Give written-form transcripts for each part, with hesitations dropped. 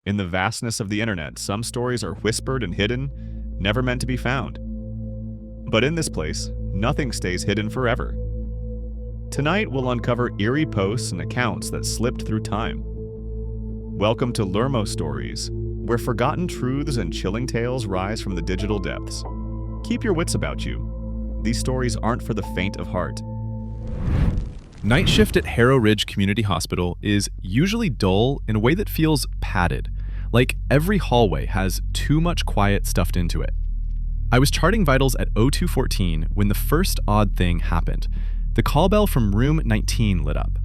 In the vastness of the internet, some stories are whispered and hidden, never meant to be found. But in this place, nothing stays hidden forever. Tonight, we'll uncover eerie posts and accounts that slipped through time. Welcome to LurmoStories, where forgotten truths and chilling tales rise from the digital depths. Keep your wits about you. These stories aren't for the faint of heart. Night shift at Harrow Ridge Community Hospital is usually dull in a way that feels padded, like every hallway has too much quiet stuffed into it. I was charting vitals at 02:14 when the first odd thing happened. The call bell from room 19 lit up.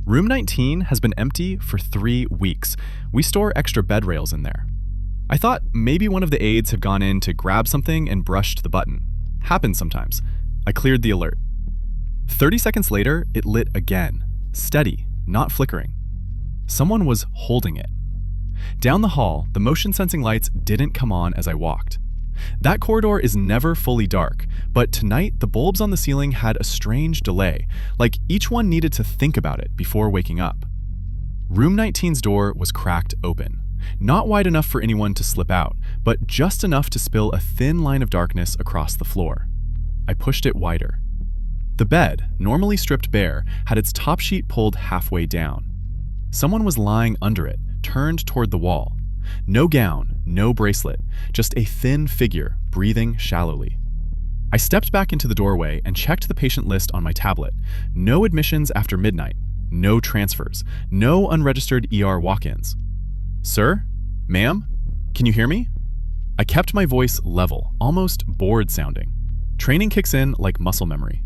Room 19 has been empty for 3 weeks. We store extra bed rails in there. I thought maybe one of the aides had gone in to grab something and brushed the button. Happens sometimes. I cleared the alert. 30 seconds later, it lit again. Steady, not flickering. Someone was holding it. Down the hall, the motion-sensing lights didn't come on as I walked. That corridor is never fully dark, but tonight the bulbs on the ceiling had a strange delay, like each one needed to think about it before waking up. Room 19's door was cracked open. Not wide enough for anyone to slip out, but just enough to spill a thin line of darkness across the floor. I pushed it wider. The bed, normally stripped bare, had its top sheet pulled halfway down. Someone was lying under it, turned toward the wall. No gown, no bracelet, just a thin figure breathing shallowly. I stepped back into the doorway and checked the patient list on my tablet. No admissions after midnight, no transfers, no unregistered ER walk-ins. Sir? Ma'am? Can you hear me? I kept my voice level, almost bored sounding. Training kicks in like muscle memory.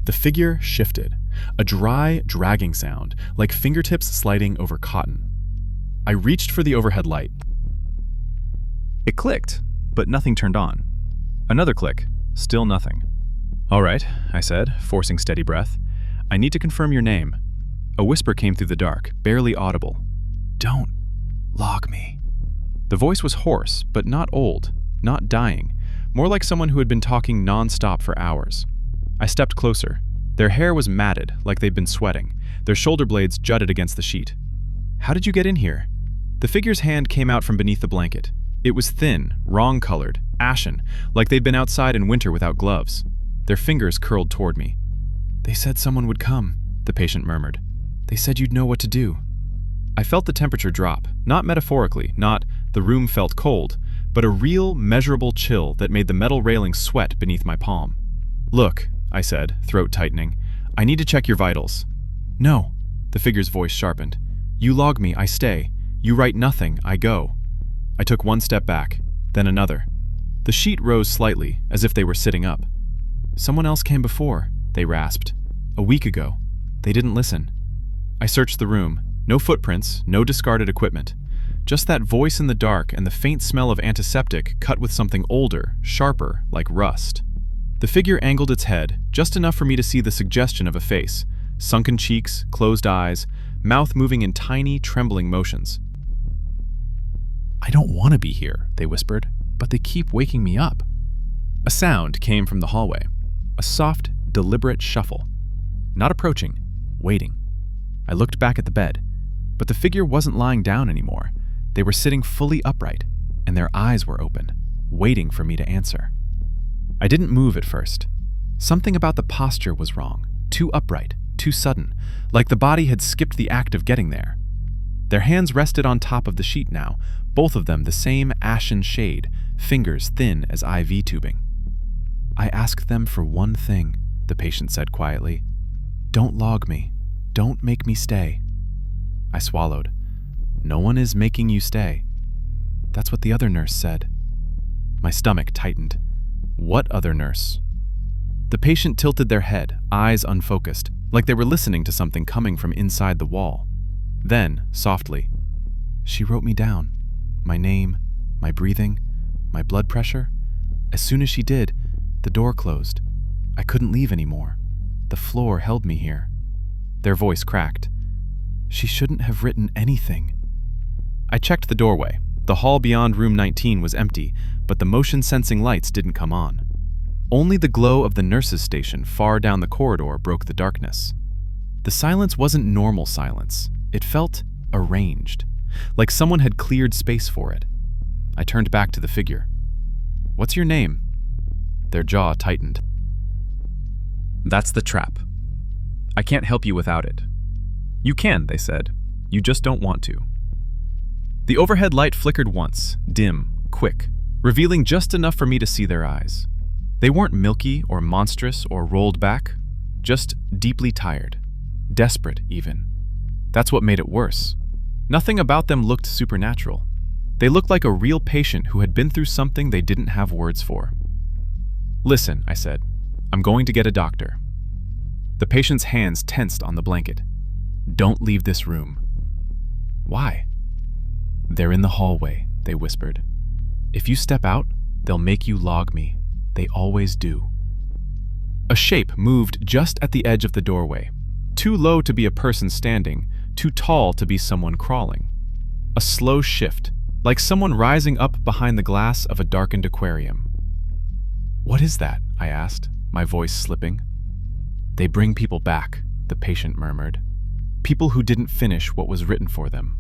The figure shifted, a dry, dragging sound, like fingertips sliding over cotton. I reached for the overhead light. It clicked, but nothing turned on. Another click, still nothing. "All right," I said, forcing steady breath. "I need to confirm your name." A whisper came through the dark, barely audible. "Don't log me." The voice was hoarse, but not old, not dying, more like someone who had been talking non-stop for hours. I stepped closer. Their hair was matted, like they'd been sweating. Their shoulder blades jutted against the sheet. "How did you get in here?" The figure's hand came out from beneath the blanket. It was thin, wrong-colored, ashen, like they'd been outside in winter without gloves. Their fingers curled toward me. "They said someone would come," the patient murmured. "They said you'd know what to do." I felt the temperature drop, not metaphorically, not "the room felt cold," but a real, measurable chill that made the metal railing sweat beneath my palm. "Look," I said, throat tightening, "I need to check your vitals." "No," the figure's voice sharpened. "You log me, I stay. You write nothing, I go." I took one step back, then another. The sheet rose slightly, as if they were sitting up. "Someone else came before," they rasped. "A week ago. They didn't listen." I searched the room. No footprints, no discarded equipment. Just that voice in the dark and the faint smell of antiseptic cut with something older, sharper, like rust. The figure angled its head, just enough for me to see the suggestion of a face. Sunken cheeks, closed eyes, mouth moving in tiny, trembling motions. "I don't want to be here," they whispered, "but they keep waking me up." A sound came from the hallway. A soft, deliberate shuffle. Not approaching, waiting. I looked back at the bed, but the figure wasn't lying down anymore. They were sitting fully upright, and their eyes were open, waiting for me to answer. I didn't move at first. Something about the posture was wrong, too upright, too sudden, like the body had skipped the act of getting there. Their hands rested on top of the sheet now, both of them the same ashen shade, fingers thin as IV tubing. "I asked them for one thing," the patient said quietly. "Don't log me. Don't make me stay." I swallowed. "No one is making you stay." "That's what the other nurse said." My stomach tightened. "What other nurse?" The patient tilted their head, eyes unfocused, like they were listening to something coming from inside the wall. Then, softly, "She wrote me down. My name, my breathing, my blood pressure. As soon as she did, the door closed. I couldn't leave anymore. The floor held me here." Their voice cracked. "She shouldn't have written anything." I checked the doorway. The hall beyond room 19 was empty, but the motion-sensing lights didn't come on. Only the glow of the nurse's station far down the corridor broke the darkness. The silence wasn't normal silence. It felt arranged. like someone had cleared space for it. I turned back to the figure. "What's your name?" Their jaw tightened. "That's the trap. I can't help you without it." "You can," they said. "You just don't want to." The overhead light flickered once, dim, quick, revealing just enough for me to see their eyes. They weren't milky or monstrous or rolled back, just deeply tired, desperate even. That's what made it worse. Nothing about them looked supernatural. They looked like a real patient who had been through something they didn't have words for. "Listen," I said, "I'm going to get a doctor." The patient's hands tensed on the blanket. "Don't leave this room." "Why?" "They're in the hallway," they whispered. "If you step out, they'll make you log me. They always do." A shape moved just at the edge of the doorway, too low to be a person standing, too tall to be someone crawling. A slow shift, like someone rising up behind the glass of a darkened aquarium. "What is that?" I asked, my voice slipping. "They bring people back," the patient murmured. "People who didn't finish what was written for them."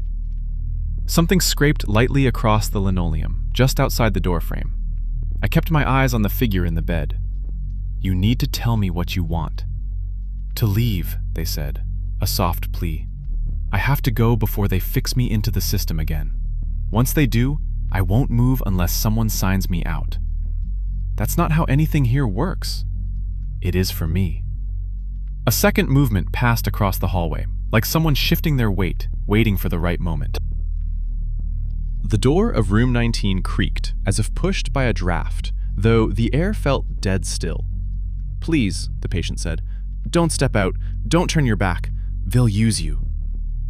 Something scraped lightly across the linoleum, just outside the doorframe. I kept my eyes on the figure in the bed. "You need to tell me what you want." "To leave," they said, a soft plea. "I have to go before they fix me into the system again. Once they do, I won't move unless someone signs me out." "That's not how anything here works." "It is for me." A second movement passed across the hallway, like someone shifting their weight, waiting for the right moment. The door of room 19 creaked, as if pushed by a draft, though the air felt dead still. "Please," the patient said, "don't step out. Don't turn your back. They'll use you."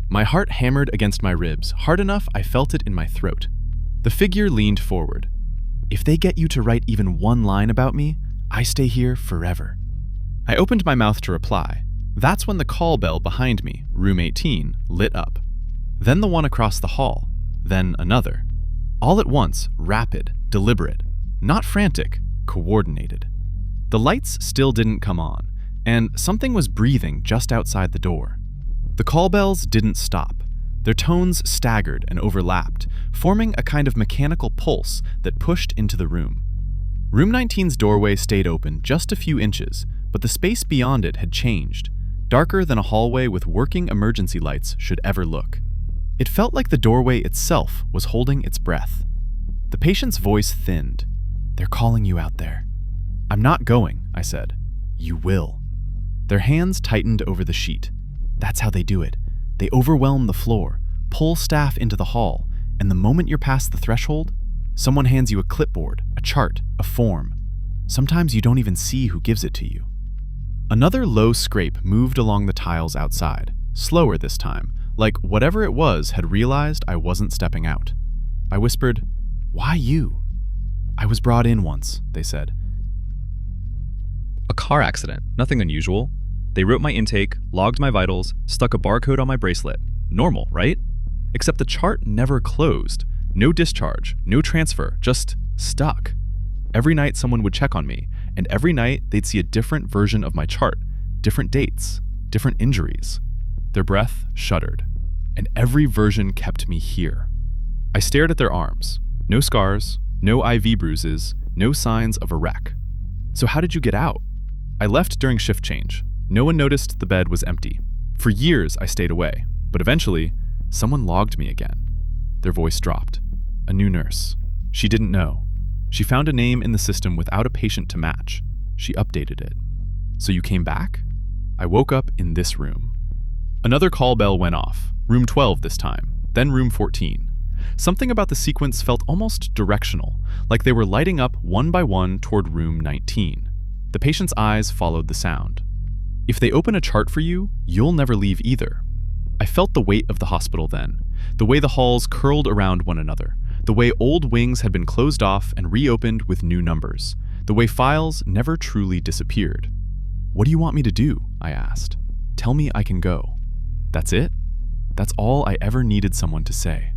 My heart hammered against my ribs, hard enough I felt it in my throat. The figure leaned forward. "If they get you to write even one line about me, I stay here forever." I opened my mouth to reply. That's when the call bell behind me, room 18, lit up. Then the one across the hall. Then another. All at once, rapid, deliberate, not frantic, coordinated. The lights still didn't come on, and something was breathing just outside the door. The call bells didn't stop. Their tones staggered and overlapped, forming a kind of mechanical pulse that pushed into the room. Room 19's doorway stayed open just a few inches, but the space beyond it had changed, darker than a hallway with working emergency lights should ever look. It felt like the doorway itself was holding its breath. The patient's voice thinned. "They're calling you out there." "I'm not going," I said. "You will." Their hands tightened over the sheet. That's how they do it. They overwhelm the floor, pull staff into the hall, and the moment you're past the threshold, someone hands you a clipboard, a chart, a form. Sometimes you don't even see who gives it to you. Another low scrape moved along the tiles outside, slower this time, like whatever it was had realized I wasn't stepping out. I whispered, "Why you?" "I was brought in once," they said. "A car accident, nothing unusual. They wrote my intake, logged my vitals, stuck a barcode on my bracelet. Normal, right? Except the chart never closed. No discharge, no transfer, just stuck. Every night someone would check on me, and every night they'd see a different version of my chart, different dates, different injuries. Their breath shuddered, and every version kept me here. I stared at their arms. No scars, no IV bruises, no signs of a wreck. So how did you get out? I left during shift change. No one noticed the bed was empty. For years I stayed away, but eventually, someone logged me again. Their voice dropped. A new nurse. She didn't know. She found a name in the system without a patient to match. She updated it. So you came back? I woke up in this room. Another call bell went off. Room 12 this time, then room 14. Something about the sequence felt almost directional, like they were lighting up one by one toward room 19. The patient's eyes followed the sound. If they open a chart for you, you'll never leave either. I felt the weight of the hospital then, the way the halls curled around one another, the way old wings had been closed off and reopened with new numbers, the way files never truly disappeared. "What do you want me to do?" I asked. "Tell me I can go." That's it? That's all I ever needed someone to say.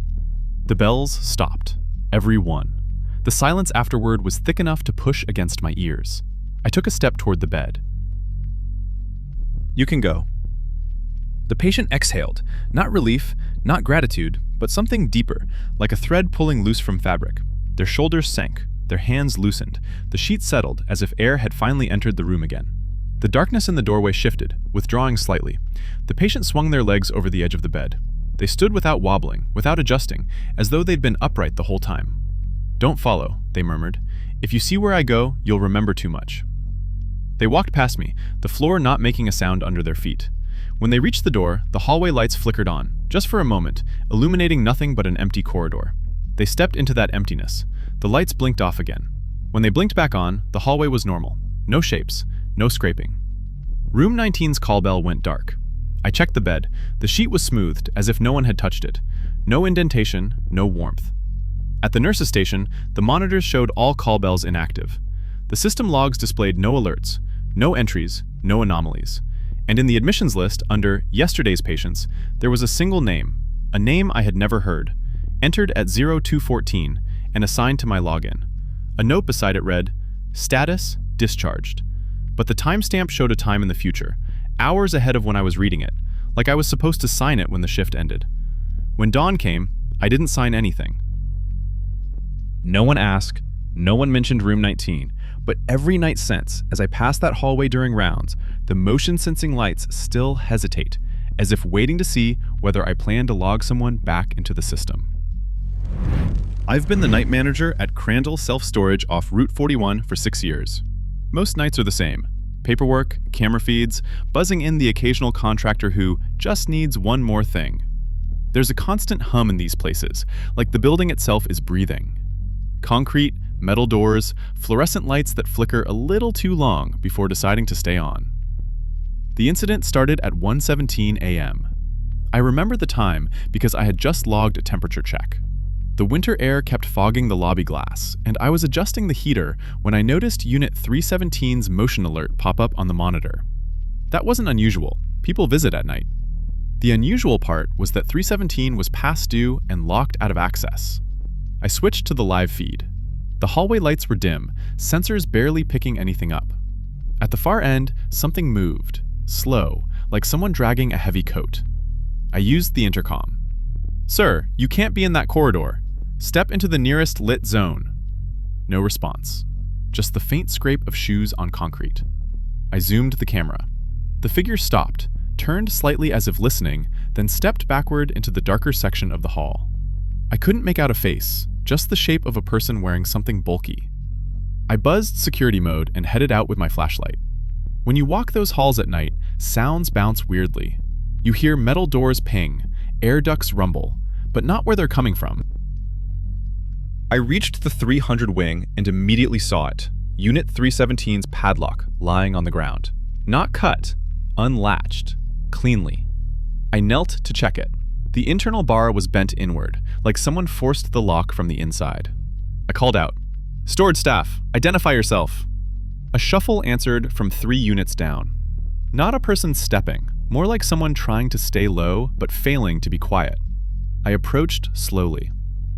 The bells stopped, every one. The silence afterward was thick enough to push against my ears. I took a step toward the bed. "You can go." The patient exhaled, not relief, not gratitude, but something deeper, like a thread pulling loose from fabric. Their shoulders sank, their hands loosened, the sheet settled as if air had finally entered the room again. The darkness in the doorway shifted, withdrawing slightly. The patient swung their legs over the edge of the bed. They stood without wobbling, without adjusting, as though they'd been upright the whole time. "Don't follow," they murmured. "If you see where I go, you'll remember too much." They walked past me, the floor not making a sound under their feet. When they reached the door, the hallway lights flickered on, just for a moment, illuminating nothing but an empty corridor. They stepped into that emptiness. The lights blinked off again. When they blinked back on, the hallway was normal. No shapes, no scraping. Room 19's call bell went dark. I checked the bed. The sheet was smoothed, as if no one had touched it. No indentation, no warmth. At the nurse's station, the monitors showed all call bells inactive. The system logs displayed no alerts, no entries, no anomalies. And in the admissions list, under Yesterday's Patients, there was a single name, a name I had never heard, entered at 0214 and assigned to my login. A note beside it read, "Status discharged." But the timestamp showed a time in the future, hours ahead of when I was reading it, like I was supposed to sign it when the shift ended. When dawn came, I didn't sign anything. No one asked, no one mentioned room 19, but every night since, as I passed that hallway during rounds, the motion-sensing lights still hesitate, as if waiting to see whether I plan to log someone back into the system. I've been the night manager at Crandall Self-Storage off Route 41 for 6 years. Most nights are the same. Paperwork, camera feeds, buzzing in the occasional contractor who just needs one more thing. There's a constant hum in these places, like the building itself is breathing. Concrete, metal doors, fluorescent lights that flicker a little too long before deciding to stay on. The incident started at 1:17 a.m. I remember the time because I had just logged a temperature check. The winter air kept fogging the lobby glass, and I was adjusting the heater when I noticed Unit 317's motion alert pop up on the monitor. That wasn't unusual. People visit at night. The unusual part was that 317 was past due and locked out of access. I switched to the live feed. The hallway lights were dim, sensors barely picking anything up. At the far end, something moved, slow, like someone dragging a heavy coat. I used the intercom. "Sir, you can't be in that corridor. Step into the nearest lit zone." No response. Just the faint scrape of shoes on concrete. I zoomed the camera. The figure stopped, turned slightly as if listening, then stepped backward into the darker section of the hall. I couldn't make out a face, just the shape of a person wearing something bulky. I buzzed security mode and headed out with my flashlight. When you walk those halls at night, sounds bounce weirdly. You hear metal doors ping, air ducts rumble, but not where they're coming from. I reached the 300 wing and immediately saw it, Unit 317's padlock lying on the ground. Not cut, unlatched, cleanly. I knelt to check it. The internal bar was bent inward, like someone forced the lock from the inside. I called out, "Storage staff, identify yourself." A shuffle answered from 3 units down. Not a person stepping, more like someone trying to stay low but failing to be quiet. I approached slowly.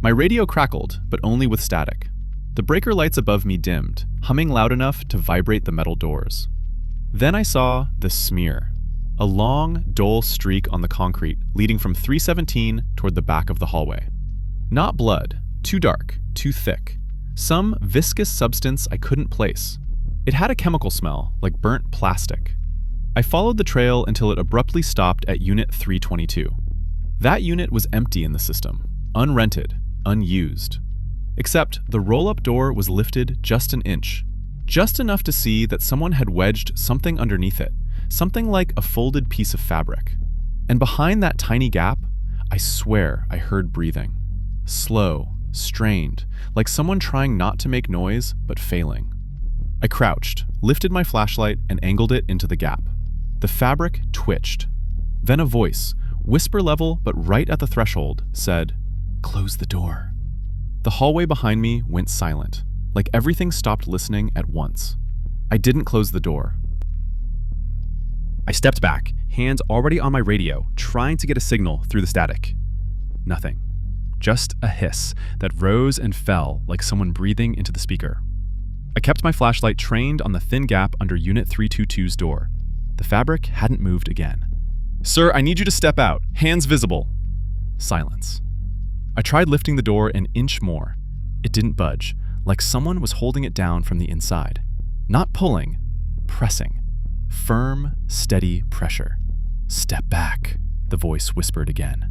My radio crackled, but only with static. The breaker lights above me dimmed, humming loud enough to vibrate the metal doors. Then I saw the smear. A long, dull streak on the concrete leading from 317 toward the back of the hallway. Not blood, too dark, too thick. Some viscous substance I couldn't place. It had a chemical smell, like burnt plastic. I followed the trail until it abruptly stopped at Unit 322. That unit was empty in the system, unrented, unused. Except the roll-up door was lifted just an inch, just enough to see that someone had wedged something underneath it, something like a folded piece of fabric. And behind that tiny gap, I swear I heard breathing. Slow, strained, like someone trying not to make noise, but failing. I crouched, lifted my flashlight, and angled it into the gap. The fabric twitched. Then a voice, whisper level but right at the threshold, said, "Close the door." The hallway behind me went silent, like everything stopped listening at once. I didn't close the door. I stepped back, hands already on my radio, trying to get a signal through the static. Nothing. Just a hiss that rose and fell like someone breathing into the speaker. I kept my flashlight trained on the thin gap under Unit 322's door. The fabric hadn't moved again. Sir, I need you to step out. Hands visible. Silence. I tried lifting the door an inch more. It didn't budge, like someone was holding it down from the inside. Not pulling, pressing. Firm, steady pressure. Step back, the voice whispered again.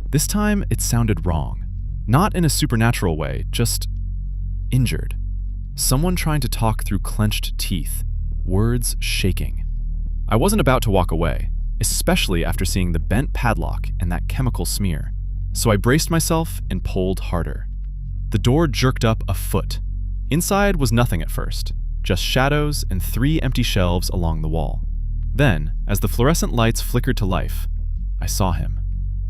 This time it sounded wrong. Not in a supernatural way, just injured. Someone trying to talk through clenched teeth, words shaking. I wasn't about to walk away, especially after seeing the bent padlock and that chemical smear. So I braced myself and pulled harder. The door jerked up a foot. Inside was nothing at first, just shadows and 3 empty shelves along the wall. Then, as the fluorescent lights flickered to life, I saw him.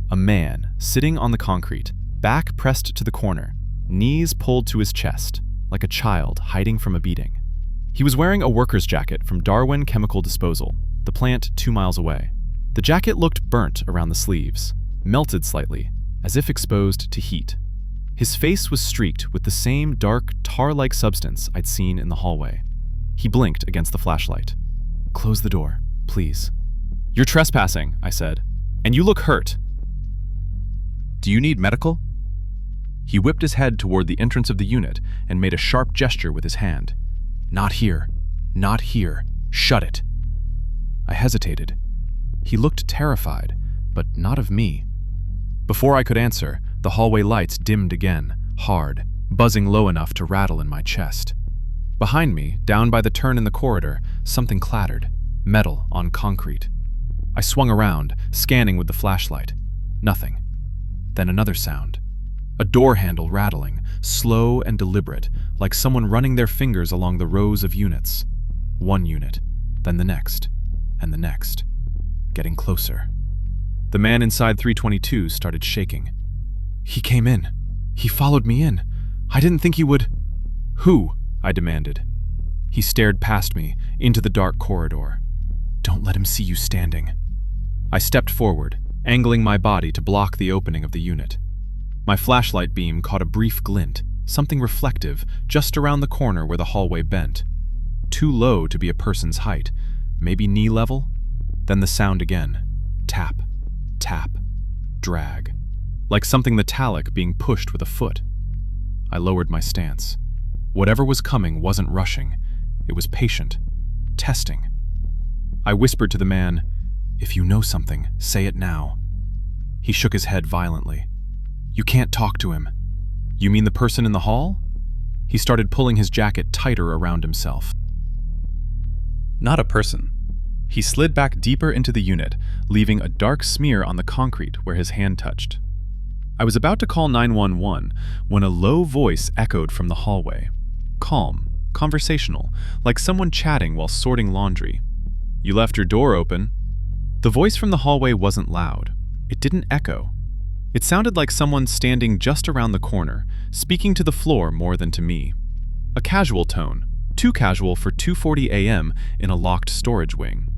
A man sitting on the concrete, back pressed to the corner, knees pulled to his chest, like a child hiding from a beating. He was wearing a worker's jacket from Darwin Chemical Disposal, the plant 2 miles away. The jacket looked burnt around the sleeves, melted slightly, as if exposed to heat. His face was streaked with the same dark, tar-like substance I'd seen in the hallway. He blinked against the flashlight. "Close the door, please." "You're trespassing," I said, "and you look hurt." Do you need medical? He whipped his head toward the entrance of the unit and made a sharp gesture with his hand. Not here. Not here. Shut it. I hesitated. He looked terrified, but not of me. Before I could answer, the hallway lights dimmed again, hard, buzzing low enough to rattle in my chest. Behind me, down by the turn in the corridor, something clattered, metal on concrete. I swung around, scanning with the flashlight. Nothing. Then another sound. A door handle rattling, slow and deliberate, like someone running their fingers along the rows of units. One unit, then the next, and the next. Getting closer. The man inside 322 started shaking. "He came in. He followed me in. I didn't think he would." "Who?" I demanded. He stared past me, into the dark corridor. "Don't let him see you standing." I stepped forward, angling my body to block the opening of the unit. My flashlight beam caught a brief glint, something reflective, just around the corner where the hallway bent. Too low to be a person's height, maybe knee level? Then the sound again. Tap, tap, drag. Like something metallic being pushed with a foot. I lowered my stance. Whatever was coming wasn't rushing. It was patient, testing. I whispered to the man, "If you know something, say it now." He shook his head violently. "You can't talk to him." "You mean the person in the hall?" He started pulling his jacket tighter around himself. Not a person. He slid back deeper into the unit, leaving a dark smear on the concrete where his hand touched. I was about to call 911 when a low voice echoed from the hallway. Calm, conversational, like someone chatting while sorting laundry. "You left your door open." The voice from the hallway wasn't loud. It didn't echo. It sounded like someone standing just around the corner, speaking to the floor more than to me. A casual tone, too casual for 2:40 a.m. in a locked storage wing.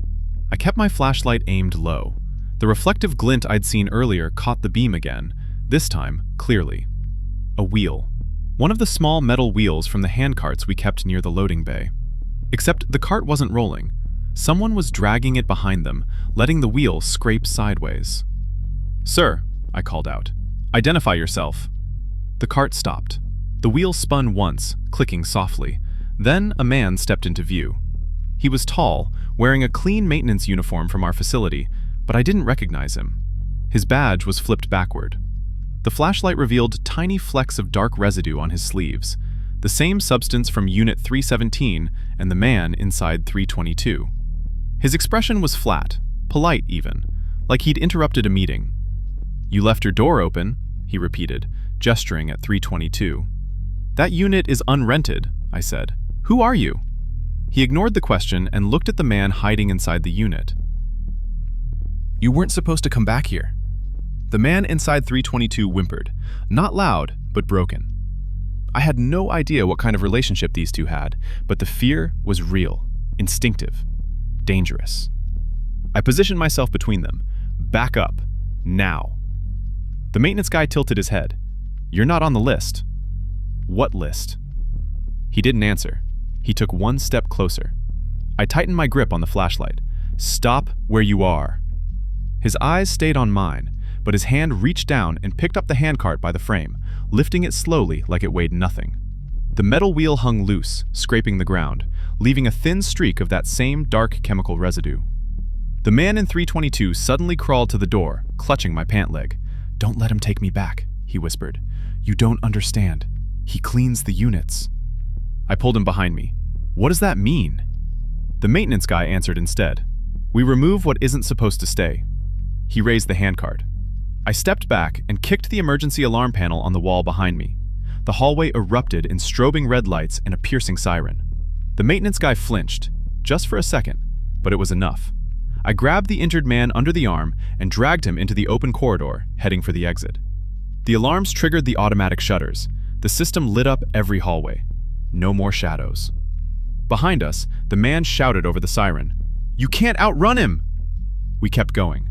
I kept my flashlight aimed low. The reflective glint I'd seen earlier caught the beam again, this time clearly. A wheel. One of the small metal wheels from the handcarts we kept near the loading bay. Except the cart wasn't rolling. Someone was dragging it behind them, letting the wheel scrape sideways. "Sir," I called out, "identify yourself." The cart stopped. The wheel spun once, clicking softly. Then a man stepped into view. He was tall, wearing a clean maintenance uniform from our facility, but I didn't recognize him. His badge was flipped backward. The flashlight revealed tiny flecks of dark residue on his sleeves, the same substance from Unit 317 and the man inside 322. His expression was flat, polite even, like he'd interrupted a meeting. "You left your door open," he repeated, gesturing at 322. "That unit is unrented," I said. "Who are you?" He ignored the question and looked at the man hiding inside the unit. "You weren't supposed to come back here." The man inside 322 whimpered, not loud, but broken. I had no idea what kind of relationship these two had, but the fear was real, instinctive, dangerous. I positioned myself between them. "Back up. Now." The maintenance guy tilted his head. "You're not on the list." "What list?" He didn't answer. He took one step closer. I tightened my grip on the flashlight. "Stop where you are." His eyes stayed on mine, but his hand reached down and picked up the handcart by the frame, lifting it slowly like it weighed nothing. The metal wheel hung loose, scraping the ground, leaving a thin streak of that same dark chemical residue. The man in 322 suddenly crawled to the door, clutching my pant leg. "Don't let him take me back," he whispered. "You don't understand. He cleans the units." I pulled him behind me. "What does that mean?" The maintenance guy answered instead. "We remove what isn't supposed to stay." He raised the handcart. I stepped back and kicked the emergency alarm panel on the wall behind me. The hallway erupted in strobing red lights and a piercing siren. The maintenance guy flinched, just for a second, but it was enough. I grabbed the injured man under the arm and dragged him into the open corridor, heading for the exit. The alarms triggered the automatic shutters. The system lit up every hallway. No more shadows. Behind us, the man shouted over the siren, "You can't outrun him!" We kept going.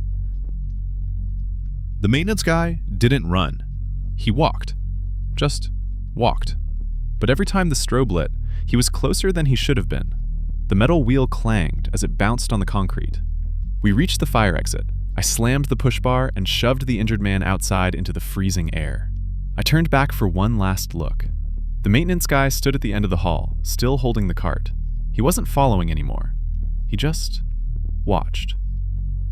The maintenance guy didn't run. He walked. Just walked. But every time the strobe lit, he was closer than he should have been. The metal wheel clanged as it bounced on the concrete. We reached the fire exit. I slammed the push bar and shoved the injured man outside into the freezing air. I turned back for one last look. The maintenance guy stood at the end of the hall, still holding the cart. He wasn't following anymore. He just watched.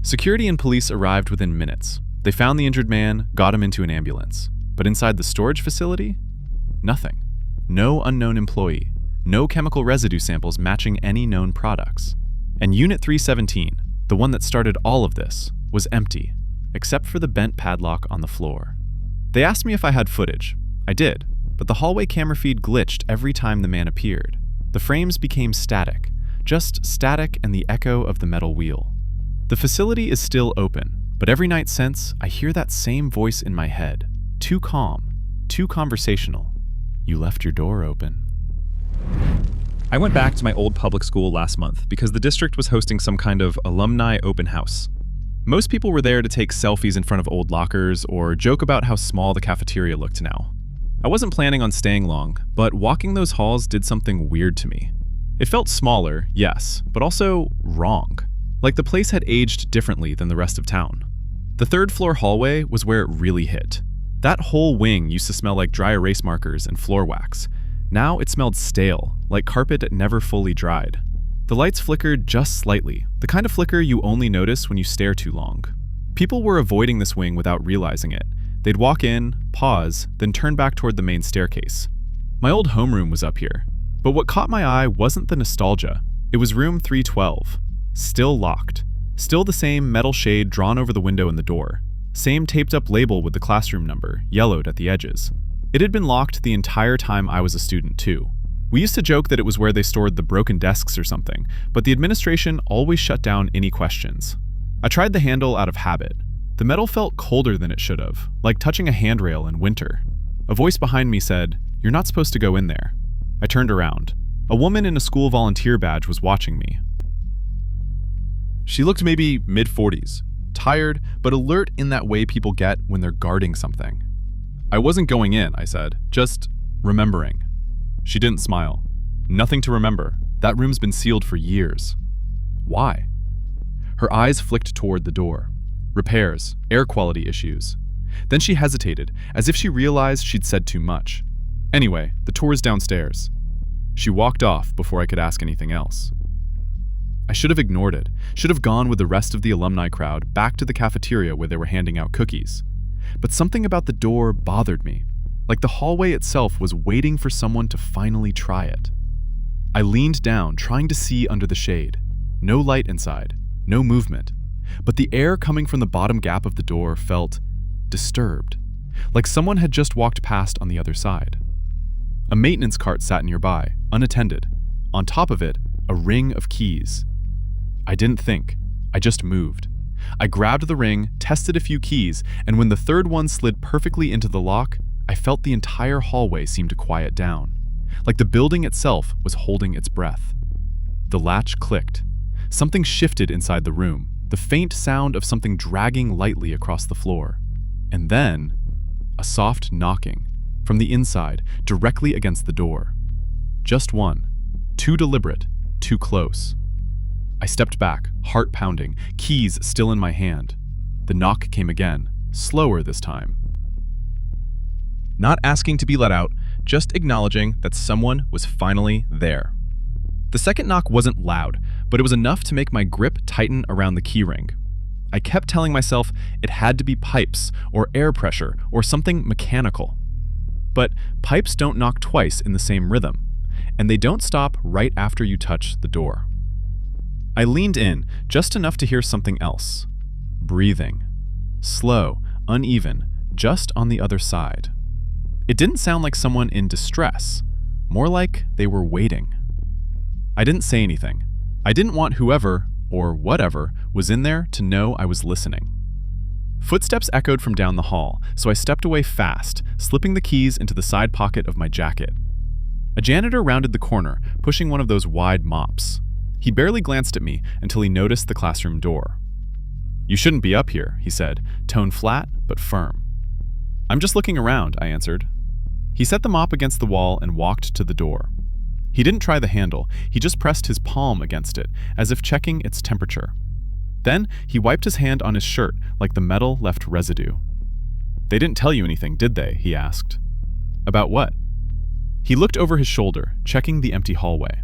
Security and police arrived within minutes. They found the injured man, got him into an ambulance. But inside the storage facility? Nothing. No unknown employee. No chemical residue samples matching any known products. And Unit 317, the one that started all of this, was empty, except for the bent padlock on the floor. They asked me if I had footage. I did, but the hallway camera feed glitched every time the man appeared. The frames became static, just static and the echo of the metal wheel. The facility is still open, but every night since, I hear that same voice in my head. Too calm, too conversational. "You left your door open." I went back to my old public school last month because the district was hosting some kind of alumni open house. Most people were there to take selfies in front of old lockers or joke about how small the cafeteria looked now. I wasn't planning on staying long, but walking those halls did something weird to me. It felt smaller, yes, but also wrong. Like the place had aged differently than the rest of town. The third floor hallway was where it really hit. That whole wing used to smell like dry erase markers and floor wax. Now it smelled stale, like carpet that never fully dried. The lights flickered just slightly, the kind of flicker you only notice when you stare too long. People were avoiding this wing without realizing it. They'd walk in, pause, then turn back toward the main staircase. My old homeroom was up here, but what caught my eye wasn't the nostalgia. It was room 312. Still locked. Still the same metal shade drawn over the window and the door. Same taped up label with the classroom number, yellowed at the edges. It had been locked the entire time I was a student too. We used to joke that it was where they stored the broken desks or something, but the administration always shut down any questions. I tried the handle out of habit. The metal felt colder than it should have, like touching a handrail in winter. A voice behind me said, "You're not supposed to go in there." I turned around. A woman in a school volunteer badge was watching me. She looked maybe mid-40s, tired but alert in that way people get when they're guarding something. "I wasn't going in," I said, "just remembering." She didn't smile. "Nothing to remember. That room's been sealed for years." "Why?" Her eyes flicked toward the door. Repairs, air quality issues. Then she hesitated, as if she realized she'd said too much. "Anyway, the tour's downstairs." She walked off before I could ask anything else. I should have ignored it, should have gone with the rest of the alumni crowd back to the cafeteria where they were handing out cookies. But something about the door bothered me, like the hallway itself was waiting for someone to finally try it. I leaned down, trying to see under the shade. No light inside, no movement, but the air coming from the bottom gap of the door felt disturbed, like someone had just walked past on the other side. A maintenance cart sat nearby, unattended. On top of it, a ring of keys. I didn't think, I just moved. I grabbed the ring, tested a few keys, and when the third one slid perfectly into the lock, I felt the entire hallway seem to quiet down, like the building itself was holding its breath. The latch clicked. Something shifted inside the room, the faint sound of something dragging lightly across the floor. And then, a soft knocking, from the inside, directly against the door. Just one. Too deliberate, too close. I stepped back, heart pounding, keys still in my hand. The knock came again, slower this time. Not asking to be let out, just acknowledging that someone was finally there. The second knock wasn't loud, but it was enough to make my grip tighten around the keyring. I kept telling myself it had to be pipes or air pressure or something mechanical. But pipes don't knock twice in the same rhythm, and they don't stop right after you touch the door. I leaned in just enough to hear something else. Breathing. Slow, uneven, just on the other side. It didn't sound like someone in distress, more like they were waiting. I didn't say anything. I didn't want whoever, or whatever, was in there to know I was listening. Footsteps echoed from down the hall, so I stepped away fast, slipping the keys into the side pocket of my jacket. A janitor rounded the corner, pushing one of those wide mops. He barely glanced at me until he noticed the classroom door. "You shouldn't be up here," he said, tone flat but firm. "I'm just looking around," I answered. He set the mop against the wall and walked to the door. He didn't try the handle, he just pressed his palm against it, as if checking its temperature. Then he wiped his hand on his shirt like the metal left residue. "They didn't tell you anything, did they?" he asked. "About what?" He looked over his shoulder, checking the empty hallway.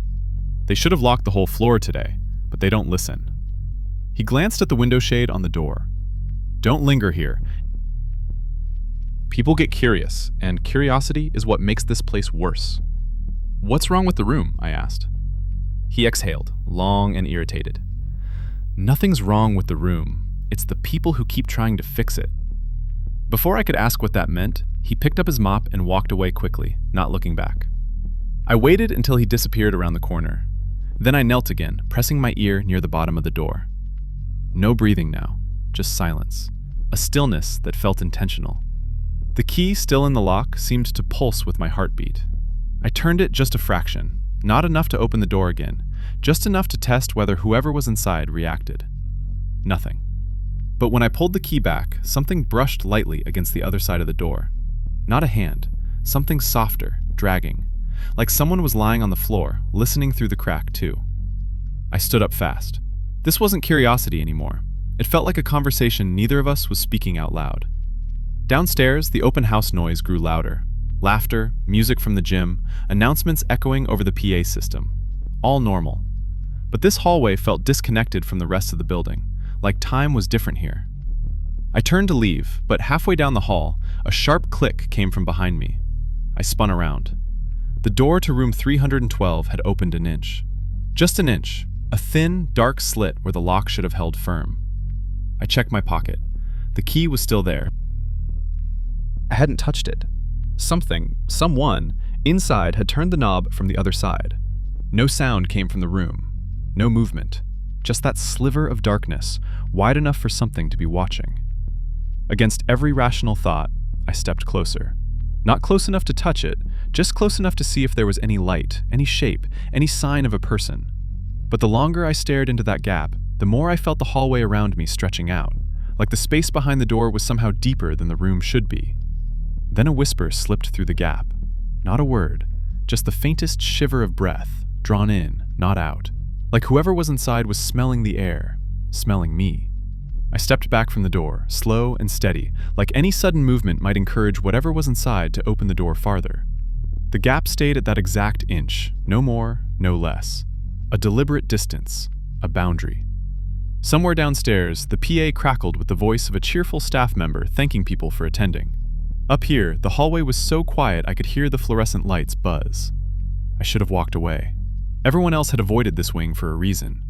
"They should have locked the whole floor today, but they don't listen." He glanced at the window shade on the door. "Don't linger here. People get curious, and curiosity is what makes this place worse." "What's wrong with the room?" I asked. He exhaled, long and irritated. "Nothing's wrong with the room. It's the people who keep trying to fix it." Before I could ask what that meant, he picked up his mop and walked away quickly, not looking back. I waited until he disappeared around the corner. Then I knelt again, pressing my ear near the bottom of the door. No breathing now, just silence. A stillness that felt intentional. The key still in the lock seemed to pulse with my heartbeat. I turned it just a fraction, not enough to open the door again, just enough to test whether whoever was inside reacted. Nothing. But when I pulled the key back, something brushed lightly against the other side of the door. Not a hand, something softer, dragging, like someone was lying on the floor, listening through the crack too. I stood up fast. This wasn't curiosity anymore. It felt like a conversation neither of us was speaking out loud. Downstairs, the open house noise grew louder. Laughter, music from the gym, announcements echoing over the PA system. All normal. But this hallway felt disconnected from the rest of the building, like time was different here. I turned to leave, but halfway down the hall, a sharp click came from behind me. I spun around. The door to room 312 had opened an inch. Just an inch, a thin, dark slit where the lock should have held firm. I checked my pocket. The key was still there. I hadn't touched it. Someone, inside had turned the knob from the other side. No sound came from the room. No movement. Just that sliver of darkness, wide enough for something to be watching. Against every rational thought, I stepped closer. Not close enough to touch it, just close enough to see if there was any light, any shape, any sign of a person. But the longer I stared into that gap, the more I felt the hallway around me stretching out, like the space behind the door was somehow deeper than the room should be. Then a whisper slipped through the gap. Not a word, just the faintest shiver of breath, drawn in, not out. Like whoever was inside was smelling the air, smelling me. I stepped back from the door, slow and steady, like any sudden movement might encourage whatever was inside to open the door farther. The gap stayed at that exact inch, no more, no less. A deliberate distance, a boundary. Somewhere downstairs, the PA crackled with the voice of a cheerful staff member thanking people for attending. Up here, the hallway was so quiet I could hear the fluorescent lights buzz. I should have walked away. Everyone else had avoided this wing for a reason.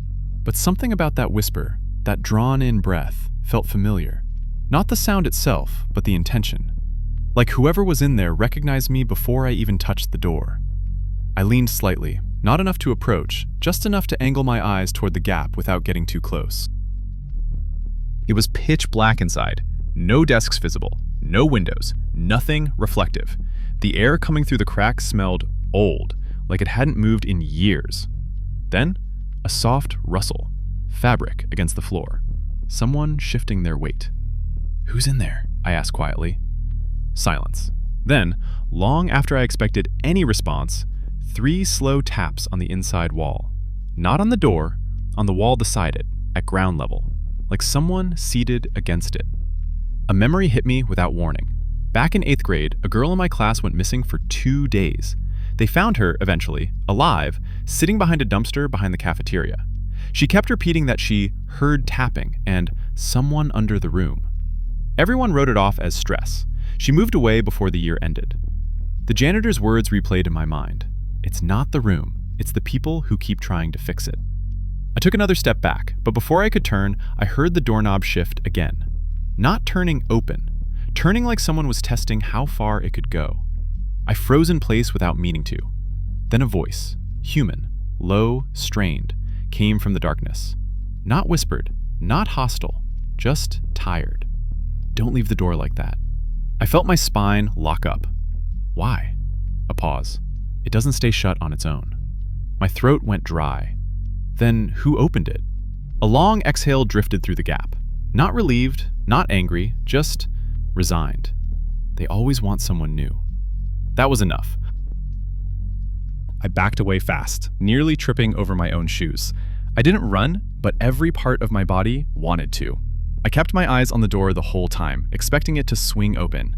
But something about that whisper, that drawn-in breath, felt familiar. Not the sound itself, but the intention. Like whoever was in there recognized me before I even touched the door. I leaned slightly, not enough to approach, just enough to angle my eyes toward the gap without getting too close. It was pitch black inside. No desks visible, no windows, nothing reflective. The air coming through the cracks smelled old, like it hadn't moved in years. Then, a soft rustle, fabric against the floor. Someone shifting their weight. "Who's in there?" I asked quietly. Silence. Then, long after I expected any response, 3 slow taps on the inside wall. Not on the door, on the wall beside it, at ground level. like someone seated against it. A memory hit me without warning. Back in 8th grade, a girl in my class went missing for 2 days. They found her, eventually, alive, sitting behind a dumpster behind the cafeteria. She kept repeating that she heard tapping and someone under the room. Everyone wrote it off as stress. She moved away before the year ended. The janitor's words replayed in my mind. It's not the room, it's the people who keep trying to fix it. I took another step back, but before I could turn, I heard the doorknob shift again. Not turning open, turning like someone was testing how far it could go. I froze in place without meaning to. Then a voice, human, low, strained, came from the darkness. Not whispered, not hostile, just tired. Don't leave the door like that. I felt my spine lock up. Why? A pause. It doesn't stay shut on its own. My throat went dry. Then who opened it? A long exhale drifted through the gap. Not relieved, not angry, just resigned. They always want someone new. That was enough. I backed away fast, nearly tripping over my own shoes. I didn't run, but every part of my body wanted to. I kept my eyes on the door the whole time, expecting it to swing open.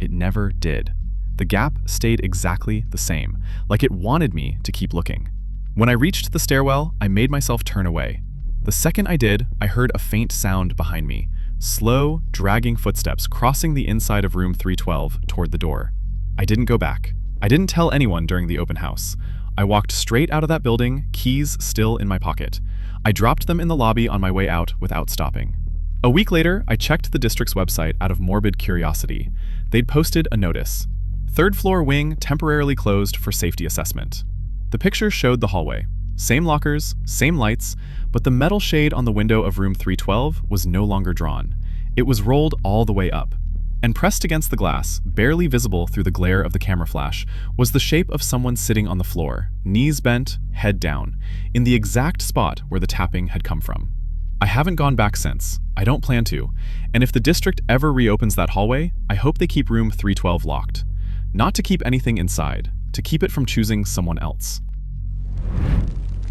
It never did. The gap stayed exactly the same, like it wanted me to keep looking. When I reached the stairwell, I made myself turn away. The second I did, I heard a faint sound behind me. Slow, dragging footsteps crossing the inside of room 312 toward the door. I didn't go back. I didn't tell anyone during the open house. I walked straight out of that building, keys still in my pocket. I dropped them in the lobby on my way out without stopping. A week later, I checked the district's website out of morbid curiosity. They'd posted a notice. 3rd floor wing temporarily closed for safety assessment. The picture showed the hallway. Same lockers, same lights, but the metal shade on the window of room 312 was no longer drawn. It was rolled all the way up. And pressed against the glass, barely visible through the glare of the camera flash, was the shape of someone sitting on the floor, knees bent, head down, in the exact spot where the tapping had come from. I haven't gone back since. I don't plan to. And if the district ever reopens that hallway, I hope they keep room 312 locked. Not to keep anything inside, to keep it from choosing someone else.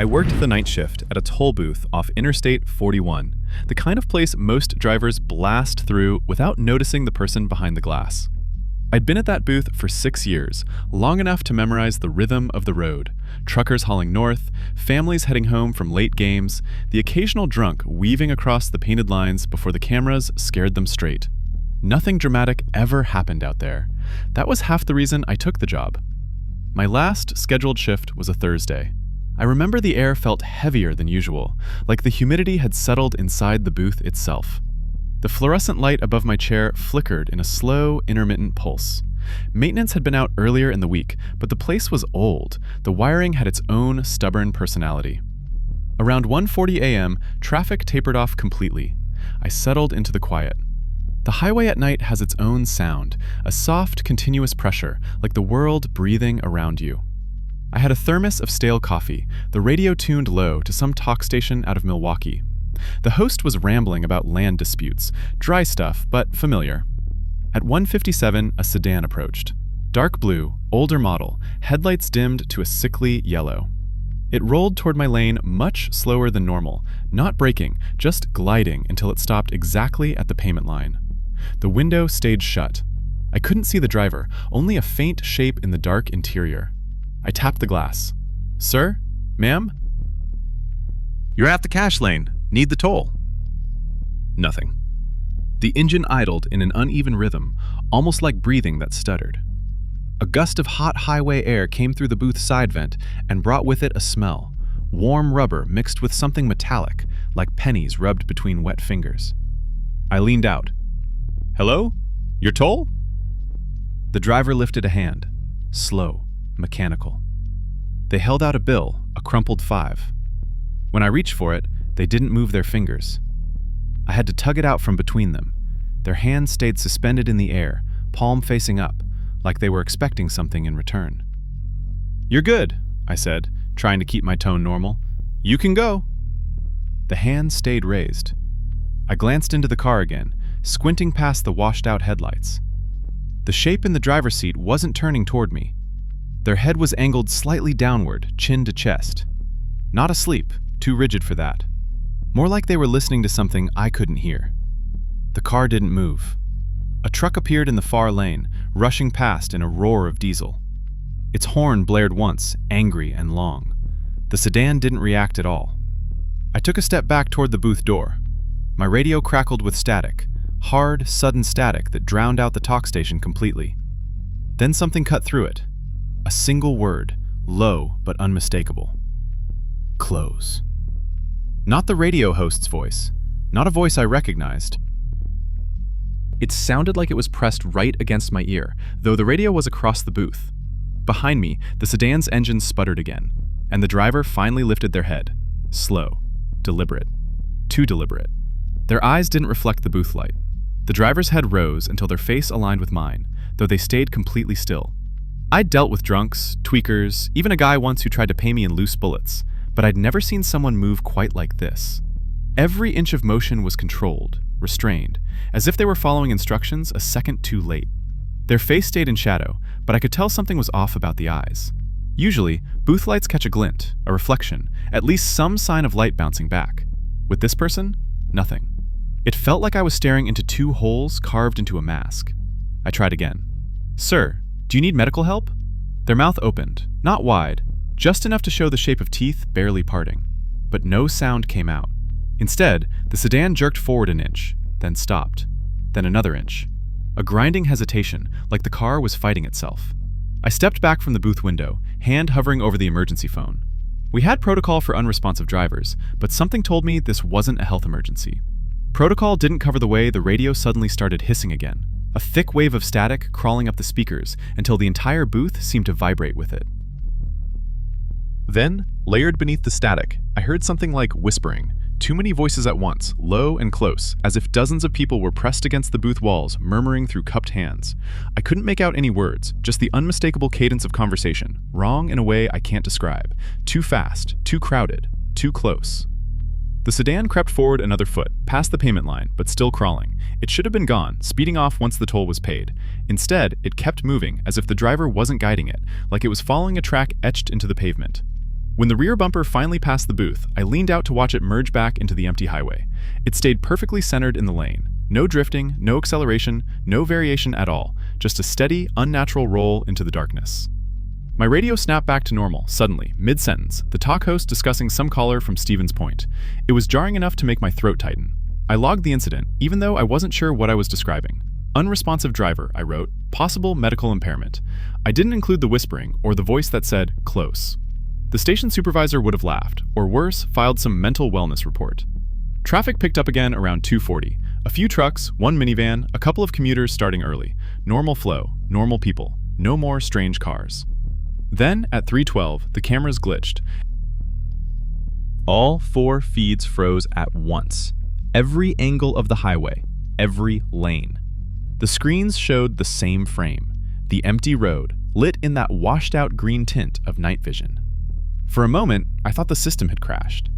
I worked the night shift at a toll booth off Interstate 41, the kind of place most drivers blast through without noticing the person behind the glass. I'd been at that booth for 6 years, long enough to memorize the rhythm of the road, truckers hauling north, families heading home from late games, the occasional drunk weaving across the painted lines before the cameras scared them straight. Nothing dramatic ever happened out there. That was half the reason I took the job. My last scheduled shift was a Thursday. I remember the air felt heavier than usual, like the humidity had settled inside the booth itself. The fluorescent light above my chair flickered in a slow, intermittent pulse. Maintenance had been out earlier in the week, but the place was old. The wiring had its own stubborn personality. Around 1:40 a.m., traffic tapered off completely. I settled into the quiet. The highway at night has its own sound, a soft, continuous pressure, like the world breathing around you. I had a thermos of stale coffee, the radio tuned low to some talk station out of Milwaukee. The host was rambling about land disputes, dry stuff, but familiar. At 1:57, a sedan approached. Dark blue, older model, headlights dimmed to a sickly yellow. It rolled toward my lane much slower than normal, not braking, just gliding until it stopped exactly at the payment line. The window stayed shut. I couldn't see the driver, only a faint shape in the dark interior. I tapped the glass. "Sir? Ma'am?" You're at the cash lane. Need the toll. Nothing. The engine idled in an uneven rhythm, almost like breathing that stuttered. A gust of hot highway air came through the booth side vent and brought with it a smell, warm rubber mixed with something metallic, like pennies rubbed between wet fingers. I leaned out. "Hello? Your toll?" The driver lifted a hand, slow, mechanical. They held out a bill, a crumpled 5. When I reached for it, they didn't move their fingers. I had to tug it out from between them. Their hands stayed suspended in the air, palm facing up, like they were expecting something in return. "You're good," I said, trying to keep my tone normal. "You can go." The hands stayed raised. I glanced into the car again, squinting past the washed-out headlights. The shape in the driver's seat wasn't turning toward me. Their head was angled slightly downward, chin to chest. Not asleep, too rigid for that. More like they were listening to something I couldn't hear. The car didn't move. A truck appeared in the far lane, rushing past in a roar of diesel. Its horn blared once, angry and long. The sedan didn't react at all. I took a step back toward the booth door. My radio crackled with static, hard, sudden static that drowned out the talk station completely. Then something cut through it. A single word, low but unmistakable. Close. Not the radio host's voice, not a voice I recognized. It sounded like it was pressed right against my ear, though the radio was across the booth. Behind me, the sedan's engine sputtered again, and the driver finally lifted their head. Slow, deliberate, too deliberate. Their eyes didn't reflect the booth light. The driver's head rose until their face aligned with mine, though they stayed completely still. I'd dealt with drunks, tweakers, even a guy once who tried to pay me in loose bullets, but I'd never seen someone move quite like this. Every inch of motion was controlled, restrained, as if they were following instructions a second too late. Their face stayed in shadow, but I could tell something was off about the eyes. Usually, booth lights catch a glint, a reflection, at least some sign of light bouncing back. With this person, nothing. It felt like I was staring into two holes carved into a mask. I tried again. "Sir, do you need medical help?" Their mouth opened, not wide, just enough to show the shape of teeth barely parting. But no sound came out. Instead, the sedan jerked forward an inch, then stopped, then another inch. A grinding hesitation, like the car was fighting itself. I stepped back from the booth window, hand hovering over the emergency phone. We had protocol for unresponsive drivers, but something told me this wasn't a health emergency. Protocol didn't cover the way the radio suddenly started hissing again, a thick wave of static crawling up the speakers until the entire booth seemed to vibrate with it. Then, layered beneath the static, I heard something like whispering. Too many voices at once, low and close, as if dozens of people were pressed against the booth walls, murmuring through cupped hands. I couldn't make out any words, just the unmistakable cadence of conversation, wrong in a way I can't describe. Too fast, too crowded, too close. The sedan crept forward another foot, past the payment line, but still crawling. It should have been gone, speeding off once the toll was paid. Instead, it kept moving, as if the driver wasn't guiding it, like it was following a track etched into the pavement. When the rear bumper finally passed the booth, I leaned out to watch it merge back into the empty highway. It stayed perfectly centered in the lane. No drifting, no acceleration, no variation at all, just a steady, unnatural roll into the darkness. My radio snapped back to normal, suddenly, mid-sentence, the talk host discussing some caller from Stevens Point. It was jarring enough to make my throat tighten. I logged the incident, even though I wasn't sure what I was describing. Unresponsive driver, I wrote, possible medical impairment. I didn't include the whispering or the voice that said, close. The station supervisor would have laughed, or worse, filed some mental wellness report. Traffic picked up again around 2:40. A few trucks, one minivan, a couple of commuters starting early. Normal flow, normal people, no more strange cars. Then, at 3:12, the cameras glitched. All 4 feeds froze at once. Every angle of the highway, every lane. The screens showed the same frame, the empty road, lit in that washed-out green tint of night vision. For a moment, I thought the system had crashed,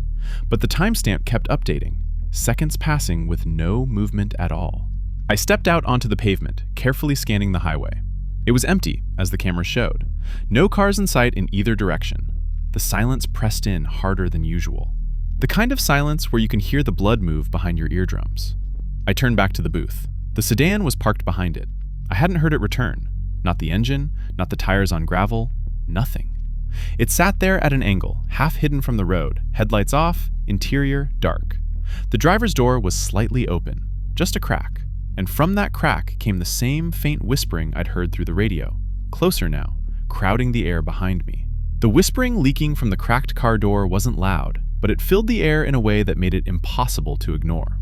but the timestamp kept updating, seconds passing with no movement at all. I stepped out onto the pavement, carefully scanning the highway. It was empty, as the camera showed. No cars in sight in either direction. The silence pressed in harder than usual. The kind of silence where you can hear the blood move behind your eardrums. I turned back to the booth. The sedan was parked behind it. I hadn't heard it return. Not the engine, not the tires on gravel, nothing. It sat there at an angle, half hidden from the road, headlights off, interior dark. The driver's door was slightly open, just a crack, and from that crack came the same faint whispering I'd heard through the radio, closer now, crowding the air behind me. The whispering leaking from the cracked car door wasn't loud, but it filled the air in a way that made it impossible to ignore.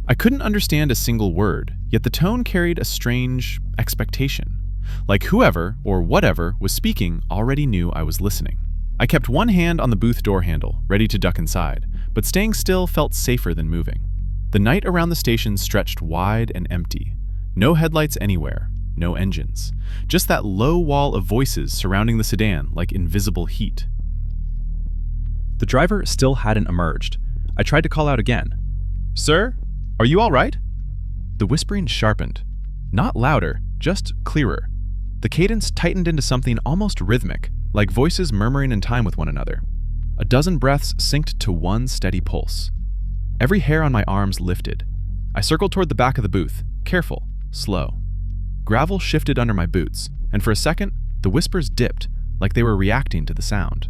I couldn't understand a single word, yet the tone carried a strange expectation. Like whoever, or whatever, was speaking already knew I was listening. I kept one hand on the booth door handle, ready to duck inside, but staying still felt safer than moving. The night around the station stretched wide and empty. No headlights anywhere, no engines. Just that low wall of voices surrounding the sedan like invisible heat. The driver still hadn't emerged. I tried to call out again. "Sir, are you all right?" The whispering sharpened. Not louder, just clearer. The cadence tightened into something almost rhythmic, like voices murmuring in time with one another. A dozen breaths synced to one steady pulse. Every hair on my arms lifted. I circled toward the back of the booth, careful, slow. Gravel shifted under my boots, and for a second, the whispers dipped, like they were reacting to the sound.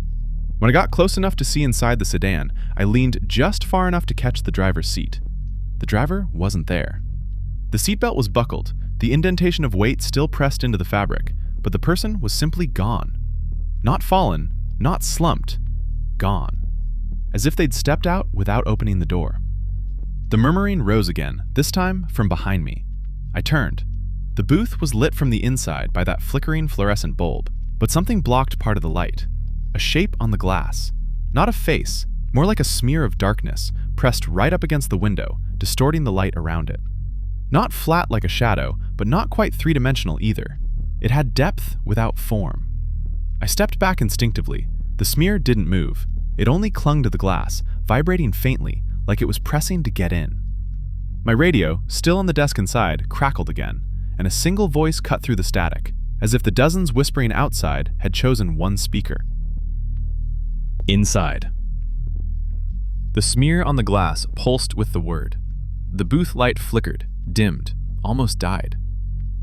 When I got close enough to see inside the sedan, I leaned just far enough to catch the driver's seat. The driver wasn't there. The seatbelt was buckled, the indentation of weight still pressed into the fabric, but the person was simply gone. Not fallen, not slumped, gone. As if they'd stepped out without opening the door. The murmuring rose again, this time from behind me. I turned. The booth was lit from the inside by that flickering fluorescent bulb, but something blocked part of the light. A shape on the glass. Not a face, more like a smear of darkness, pressed right up against the window, distorting the light around it. Not flat like a shadow, but not quite three-dimensional either. It had depth without form. I stepped back instinctively. The smear didn't move. It only clung to the glass, vibrating faintly, like it was pressing to get in. My radio, still on the desk inside, crackled again, and a single voice cut through the static, as if the dozens whispering outside had chosen one speaker. Inside. The smear on the glass pulsed with the word. The booth light flickered, dimmed, almost died.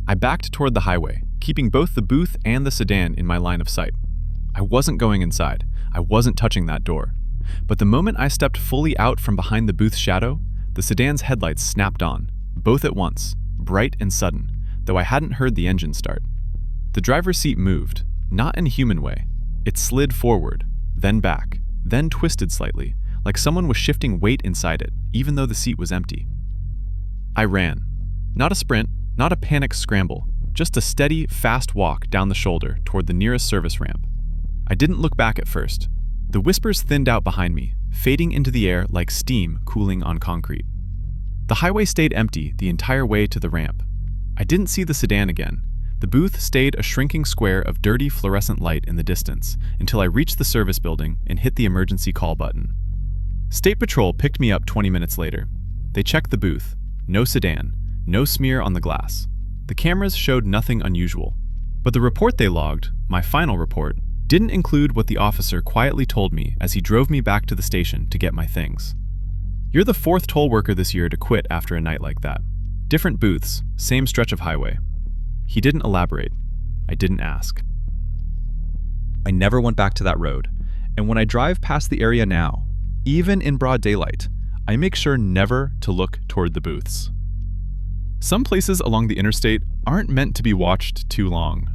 I backed toward the highway, keeping both the booth and the sedan in my line of sight. I wasn't going inside. I wasn't touching that door. But the moment I stepped fully out from behind the booth's shadow, the sedan's headlights snapped on, both at once, bright and sudden, though I hadn't heard the engine start. The driver's seat moved, not in a human way. It slid forward, then back, then twisted slightly, like someone was shifting weight inside it, even though the seat was empty. I ran. Not a sprint, not a panicked scramble, just a steady, fast walk down the shoulder toward the nearest service ramp. I didn't look back at first. The whispers thinned out behind me, fading into the air like steam cooling on concrete. The highway stayed empty the entire way to the ramp. I didn't see the sedan again. The booth stayed a shrinking square of dirty fluorescent light in the distance until I reached the service building and hit the emergency call button. State Patrol picked me up 20 minutes later. They checked the booth. No sedan, no smear on the glass. The cameras showed nothing unusual. But the report they logged, my final report, didn't include what the officer quietly told me as he drove me back to the station to get my things. You're the fourth toll worker this year to quit after a night like that. Different booths, same stretch of highway. He didn't elaborate. I didn't ask. I never went back to that road, and when I drive past the area now, even in broad daylight, I make sure never to look toward the booths. Some places along the interstate aren't meant to be watched too long.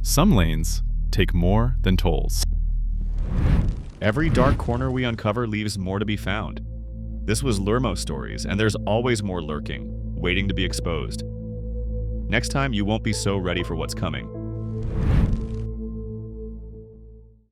Some lanes take more than tolls. Every dark corner we uncover leaves more to be found. This was LurmoStories, and there's always more lurking, waiting to be exposed. Next time, you won't be so ready for what's coming.